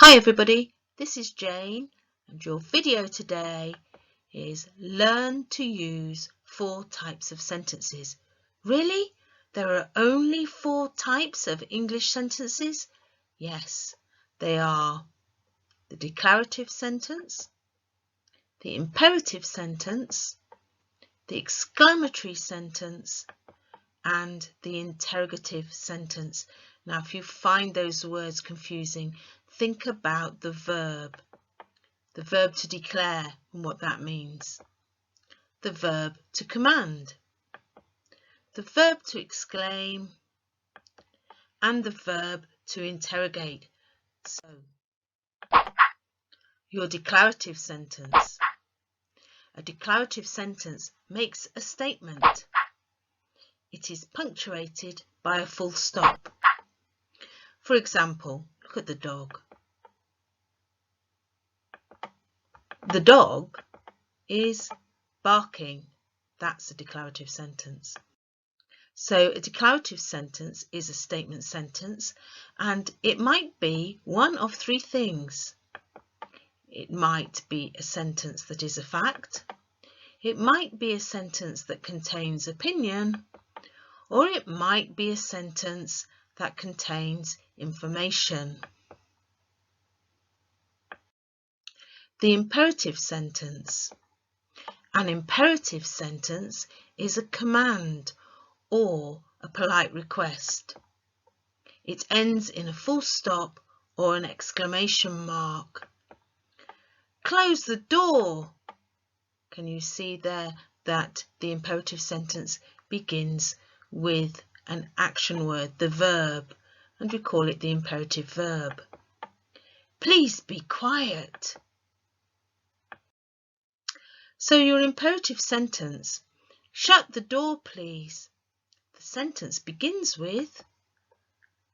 Hi everybody, this is Jane and your video today is learn to use 4 types of sentences. Really? There are only 4 types of English sentences? Yes, they are the declarative sentence, the imperative sentence, the exclamatory sentence and the interrogative sentence. Now, if you find those words confusing, think about the verb to declare and what that means, the verb to command, the verb to exclaim, and the verb to interrogate. So, your declarative sentence. A declarative sentence makes a statement. It is punctuated by a full stop. For example, look at the dog. The dog is barking. That's a declarative sentence. So a declarative sentence is a statement sentence and it might be one of 3 things. It might be a sentence that is a fact, it might be a sentence that contains opinion, or it might be a sentence that contains information. The imperative sentence. An imperative sentence is a command or a polite request. It ends in a full stop or an exclamation mark. Close the door. Can you see there that the imperative sentence begins with an action word, the verb, and we call it the imperative verb. Please be quiet. So your imperative sentence, shut the door please. The sentence begins with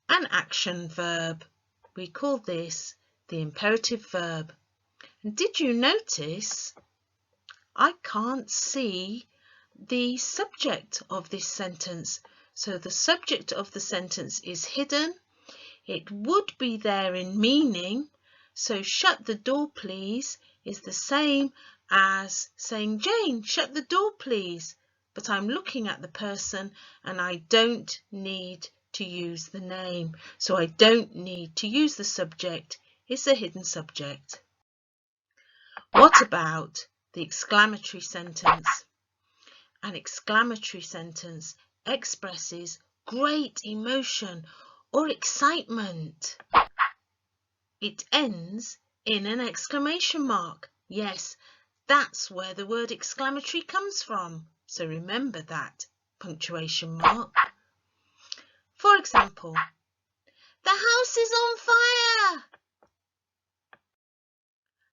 an action verb. We call this the imperative verb. And did you notice I can't see the subject of this sentence? So the subject of the sentence is hidden. It would be there in meaning. So shut the door please is the same as saying, Jane, shut the door please. But I'm looking at the person and I don't need to use the name. So I don't need to use the subject. It's a hidden subject. What about the exclamatory sentence? An exclamatory sentence expresses great emotion or excitement. It ends in an exclamation mark. Yes, that's where the word exclamatory comes from. So remember that punctuation mark. For example, the house is on fire.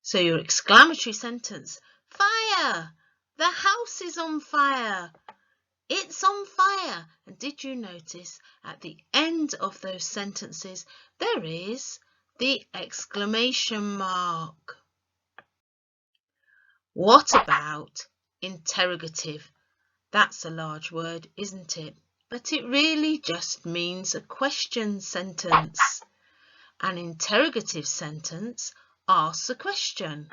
So your exclamatory sentence, fire, the house is on fire, it's on fire. And did you notice at the end of those sentences there is the exclamation mark? What about interrogative? That's a large word, isn't it? But it really just means a question sentence. An interrogative sentence asks a question.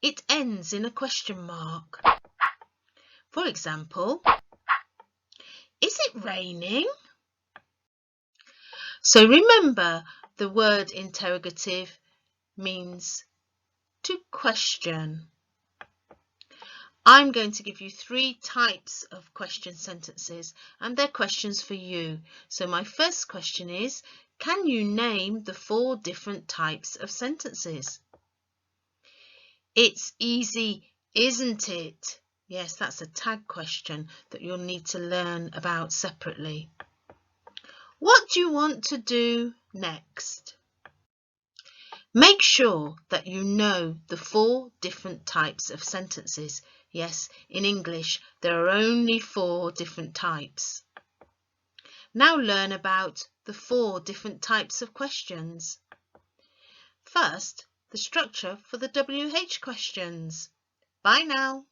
It ends in a question mark. For example, is it raining? So remember, the word interrogative means to question. I'm going to give you 3 types of question sentences and they're questions for you. So my first question is, can you name the 4 different types of sentences? It's easy, isn't it? Yes, that's a tag question that you'll need to learn about separately. What do you want to do next? Make sure that you know the 4 different types of sentences. Yes, in English, there are only 4 different types. Now learn about the 4 different types of questions. First, the structure for the WH questions. Bye now.